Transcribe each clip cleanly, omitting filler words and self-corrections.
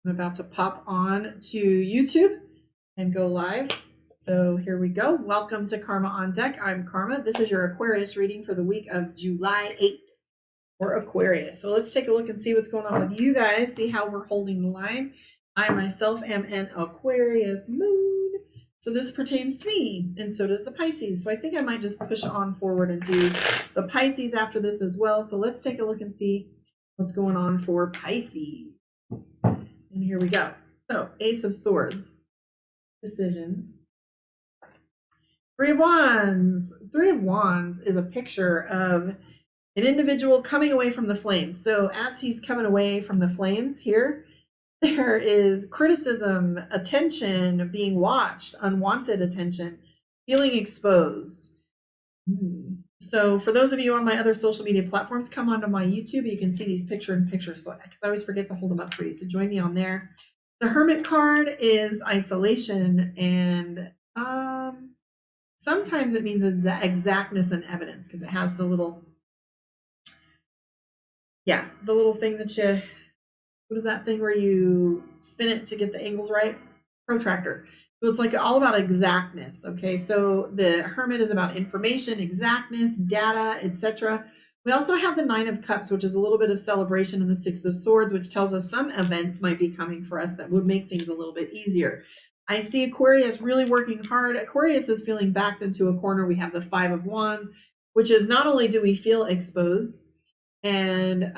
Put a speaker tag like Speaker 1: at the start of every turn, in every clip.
Speaker 1: I'm about to pop on to YouTube and go live. So here we go. Welcome to Karma on Deck. I'm Karma. This is your Aquarius reading for the week of July 8th for Aquarius. So let's take a look and see what's going on with you guys, see how we're holding the line. I myself am an Aquarius moon. So this pertains to me, and so does the Pisces. So I think I might just push on forward and do the Pisces after this as well. So let's take a look and see what's going on for Pisces. And here we go. So Ace of Swords, decisions. Three of Wands. Three of Wands is a picture of an individual coming away from the flames. So as he's coming away from the flames here, there is criticism, attention being watched, unwanted attention, feeling exposed. So for those of you on my other social media platforms, come onto my YouTube. You can see these picture-in-picture, so because I always forget to hold them up for you. So join me on there. The Hermit card is isolation, and sometimes it means exactness and evidence because it has the little, the little thing that you, what is that thing where you spin it to get the angles right? Protractor. So it's like all about exactness. Okay, so the Hermit is about information, exactness, data, etc. We also have the Nine of Cups, which is a little bit of celebration, and the Six of Swords, which tells us some events might be coming for us that would make things a little bit easier. I see Aquarius really working hard. Aquarius is feeling backed into a corner. We have the Five of Wands, which is not only do we feel exposed, and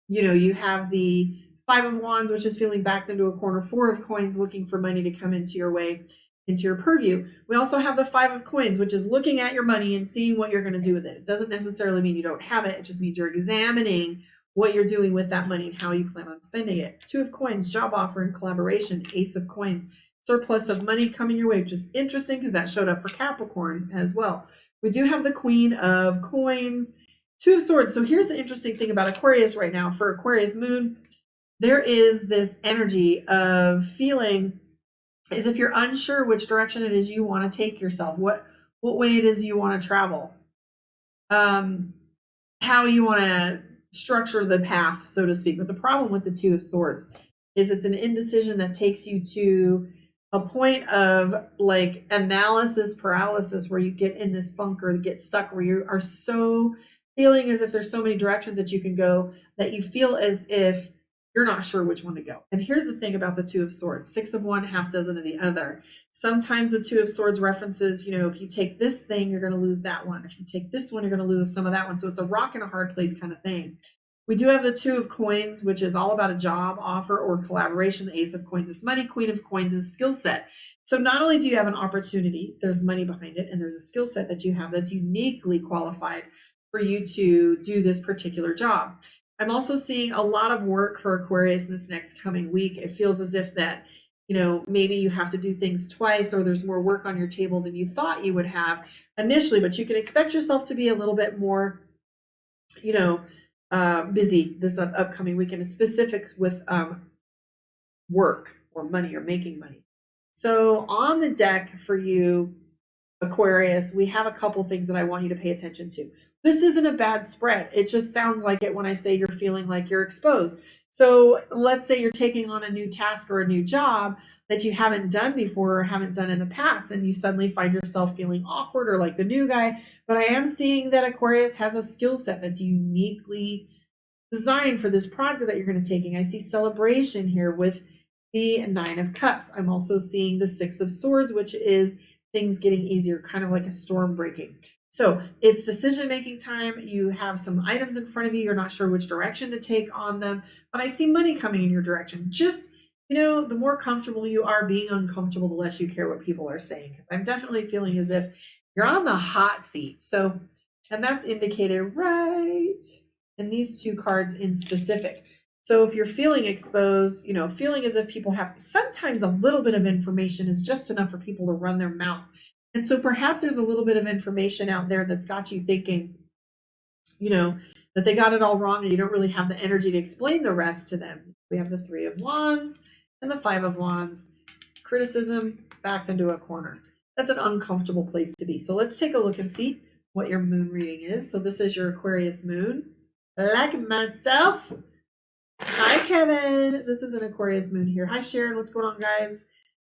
Speaker 1: you have the Five of Wands, which is feeling backed into a corner. Four of Coins, looking for money to come into your way, into your purview. We also have the Five of Coins, which is looking at your money and seeing what you're going to do with it. It doesn't necessarily mean you don't have it. It just means you're examining what you're doing with that money and how you plan on spending it. Two of Coins, job offer and collaboration. Ace of Coins, surplus of money coming your way, which is interesting because that showed up for Capricorn as well. We do have the Queen of Coins, Two of Swords. So here's the interesting thing about Aquarius right now. For Aquarius moon, there is this energy of feeling as if you're unsure which direction it is you want to take yourself, what way it is you want to travel, how you want to structure the path, so to speak. But the problem with the Two of Swords is it's an indecision that takes you to a point of like analysis paralysis, where you get in this funk or get stuck, where you are so feeling as if there's so many directions that you can go that you feel as if you're not sure which one to go. And here's the thing about the Two of Swords, six of one, half dozen of the other. Sometimes the Two of Swords references, if you take this thing, you're going to lose that one. If you take this one, you're going to lose some of that one. So it's a rock and a hard place kind of thing. We do have the Two of Coins, which is all about a job offer or collaboration. The Ace of Coins is money. Queen of Coins is skill set. So not only do you have an opportunity, there's money behind it, and there's a skill set that you have that's uniquely qualified for you to do this particular job. I'm also seeing a lot of work for Aquarius in this next coming week. It feels as if that, maybe you have to do things twice, or there's more work on your table than you thought you would have initially, but you can expect yourself to be a little bit more, busy this upcoming weekend, specifics with work or money or making money. So on the deck for you, Aquarius, we have a couple things that I want you to pay attention to. This isn't a bad spread. It just sounds like it when I say you're feeling like you're exposed. So let's say you're taking on a new task or a new job that you haven't done before or haven't done in the past, and you suddenly find yourself feeling awkward or like the new guy. But I am seeing that Aquarius has a skill set that's uniquely designed for this project that you're going to be taking. I see celebration here with the Nine of Cups. I'm also seeing the Six of Swords, which is things getting easier, kind of like a storm breaking. So it's decision-making time. You have some items in front of you. You're not sure which direction to take on them, but I see money coming in your direction. Just, the more comfortable you are being uncomfortable, the less you care what people are saying. Because I'm definitely feeling as if you're on the hot seat. So, and that's indicated right in these two cards in specific. So if you're feeling exposed, feeling as if people have, sometimes a little bit of information is just enough for people to run their mouth. And so perhaps there's a little bit of information out there that's got you thinking, that they got it all wrong and you don't really have the energy to explain the rest to them. We have the Three of Wands and the Five of Wands. Criticism backed into a corner. That's an uncomfortable place to be. So let's take a look and see what your moon reading is. So this is your Aquarius moon. Like myself. Hi, Kevin. This is an Aquarius moon here. Hi, Sharon. What's going on, guys?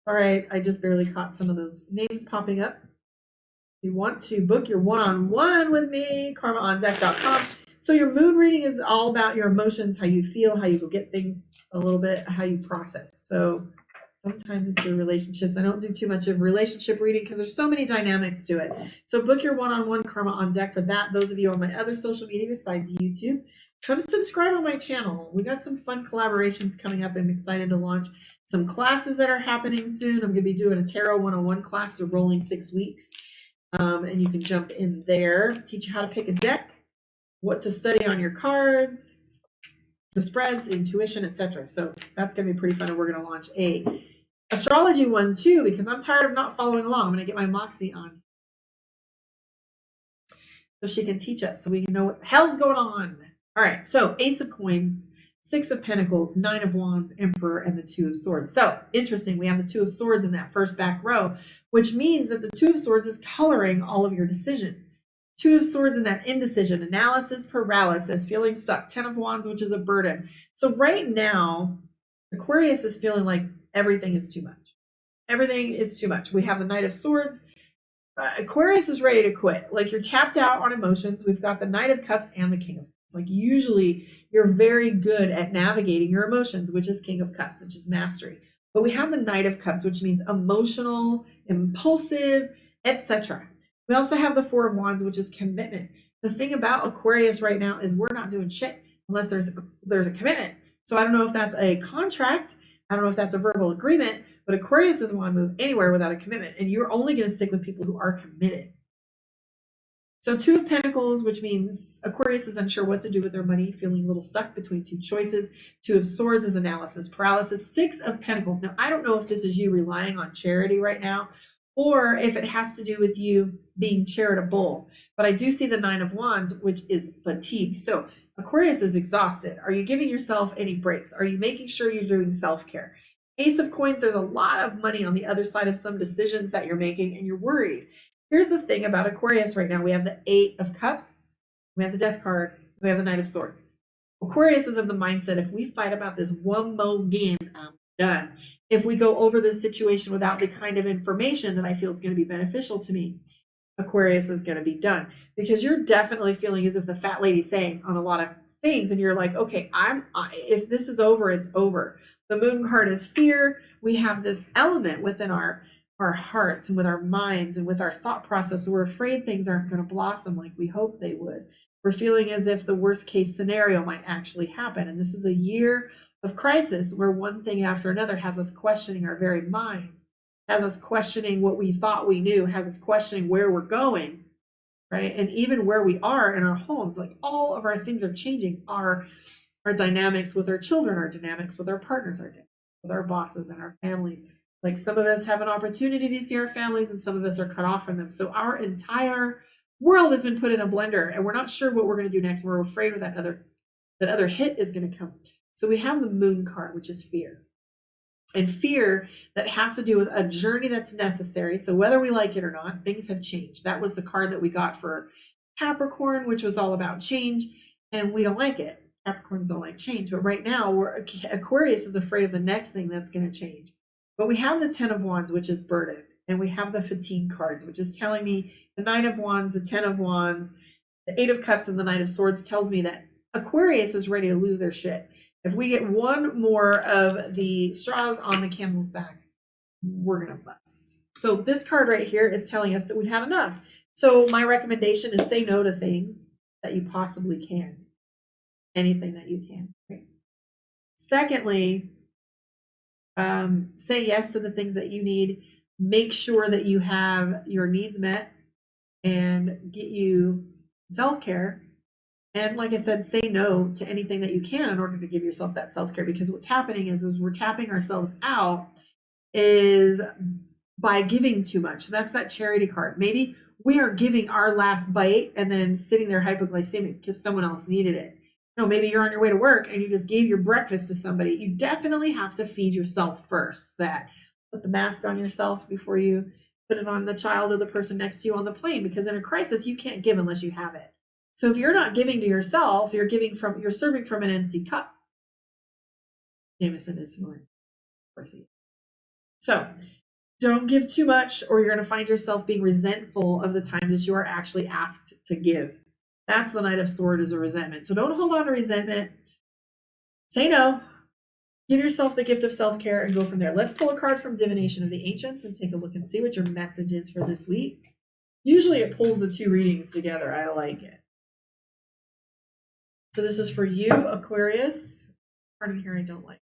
Speaker 1: All right. I just barely caught some of those names popping up. If you want to book your one-on-one with me, karmaondeck.com. So your moon reading is all about your emotions, how you feel, how you go get things a little bit, how you process. So sometimes it's your relationships. I don't do too much of relationship reading because there's so many dynamics to it. So book your one-on-one Karma on Deck for that. Those of you on my other social media besides YouTube, come subscribe on my channel. We got some fun collaborations coming up. I'm excited to launch some classes that are happening soon. I'm going to be doing a Tarot 101 class, so rolling 6 weeks. And you can jump in there, teach you how to pick a deck, what to study on your cards, the spreads, intuition, etc. So that's going to be pretty fun. And we're going to launch a astrology one too, because I'm tired of not following along. I'm going to get my Moxie on so she can teach us so we can know what the hell's going on. All right. So Ace of Coins, 6 of Pentacles, 9 of Wands, Emperor, and the 2 of Swords. So interesting. We have the 2 of Swords in that first back row, which means that the 2 of Swords is coloring all of your decisions. 2 of Swords in that indecision, analysis, paralysis, feeling stuck. 10 of Wands, which is a burden. So right now, Aquarius is feeling like everything is too much. Everything is too much. We have the Knight of Swords. Aquarius is ready to quit. Like you're tapped out on emotions. We've got the Knight of Cups and the King of Cups. Like usually you're very good at navigating your emotions, which is King of Cups, which is mastery. But we have the Knight of Cups, which means emotional, impulsive, etc. We also have the 4 of Wands, which is commitment. The thing about Aquarius right now is we're not doing shit unless there's a commitment. So I don't know if that's a contract. I don't know if that's a verbal agreement, but Aquarius doesn't want to move anywhere without a commitment. And you're only going to stick with people who are committed. So 2 of Pentacles, which means Aquarius is unsure what to do with their money, feeling a little stuck between 2 choices. 2 of Swords is analysis, paralysis. 6 of Pentacles. Now, I don't know if this is you relying on charity right now, or if it has to do with you being charitable. But I do see the 9 of Wands, which is fatigue. So Aquarius is exhausted. Are you giving yourself any breaks? Are you making sure you're doing self-care? Ace of Coins, there's a lot of money on the other side of some decisions that you're making, and you're worried. Here's the thing about Aquarius right now. We have the 8 of Cups, we have the Death card, we have the Knight of Swords. Aquarius is of the mindset, if we fight about this one more game, I'm done. If we go over this situation without the kind of information that I feel is going to be beneficial to me, Aquarius is going to be done. Because you're definitely feeling as if the fat lady's saying on a lot of things, and you're like, okay, if this is over, it's over. The Moon card is fear. We have this element within our hearts and with our minds and with our thought process. We're afraid things aren't going to blossom like we hope they would. We're feeling as if the worst case scenario might actually happen. And this is a year of crisis where one thing after another has us questioning our very minds, has us questioning what we thought we knew, has us questioning where we're going, right? And even where we are in our homes, like all of our things are changing. Our dynamics with our children, our dynamics with our partners, our dynamics with our bosses and our families. Like some of us have an opportunity to see our families and some of us are cut off from them. So our entire world has been put in a blender and we're not sure what we're going to do next. We're afraid of that other hit is going to come. So we have the Moon card, which is fear. And fear that has to do with a journey that's necessary. So whether we like it or not, things have changed. That was the card that we got for Capricorn, which was all about change. And we don't like it. Capricorns don't like change. But right now, Aquarius is afraid of the next thing that's going to change. But we have the 10 of Wands, which is burden. And we have the fatigue cards, which is telling me the 9 of Wands, the 10 of Wands, the 8 of Cups, and the Knight of Swords tells me that Aquarius is ready to lose their shit. If we get one more of the straws on the camel's back, we're going to bust. So this card right here is telling us that we've had enough. So my recommendation is say no to things that you possibly can. Anything that you can. Right? Secondly, say yes to the things that you need. Make sure that you have your needs met and get you self-care. And like I said, say no to anything that you can in order to give yourself that self-care. Because what's happening is we're tapping ourselves out is by giving too much. So that's that charity card. Maybe we are giving our last bite and then sitting there hypoglycemic because someone else needed it. No, maybe you're on your way to work and you just gave your breakfast to somebody. You definitely have to feed yourself first. That put the mask on yourself before you put it on the child or the person next to you on the plane. Because in a crisis, you can't give unless you have it. So if you're not giving to yourself, you're serving from an empty cup. Jameson is snoring. Of course he is. So don't give too much, or you're going to find yourself being resentful of the time that you are actually asked to give. That's the Knight of Swords, is a resentment. So don't hold on to resentment. Say no. Give yourself the gift of self-care and go from there. Let's pull a card from Divination of the Ancients and take a look and see what your message is for this week. Usually it pulls the two readings together. I like it. So this is for you, Aquarius. Part in here I don't like.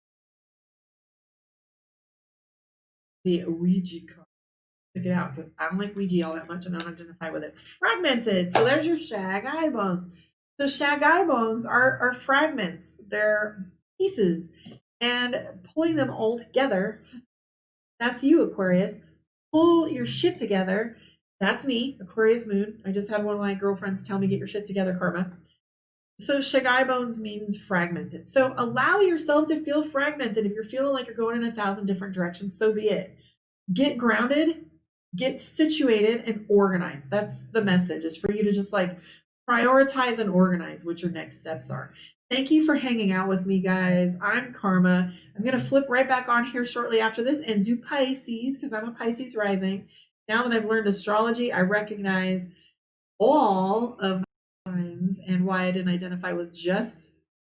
Speaker 1: The Ouija card. Check it out, because I don't like Ouija all that much and I don't identify with it. Fragmented. So there's your shag eye bones. So shag eye bones are fragments. They're pieces. And pulling them all together, that's you, Aquarius. Pull your shit together. That's me, Aquarius moon. I just had one of my girlfriends tell me, get your shit together, Karma. So shagai bones means fragmented. So allow yourself to feel fragmented. If you're feeling like you're going in 1,000 different directions, so be it. Get grounded, get situated, and organize. That's the message. It's for you to just like prioritize and organize what your next steps are. Thank you for hanging out with me, guys. I'm Karma. I'm going to flip right back on here shortly after this and do Pisces, because I'm a Pisces rising. Now that I've learned astrology, I recognize all of the signs and why I didn't identify with just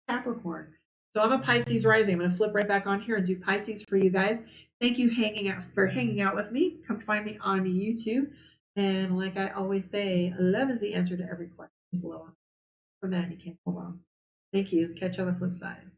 Speaker 1: Capricorn. So I'm a Pisces rising. I'm going to flip right back on here and do Pisces for you guys. Thank you for hanging out with me. Come find me on YouTube. And like I always say, love is the answer to every question. From that, you can't go wrong. Thank you. Catch you on the flip side.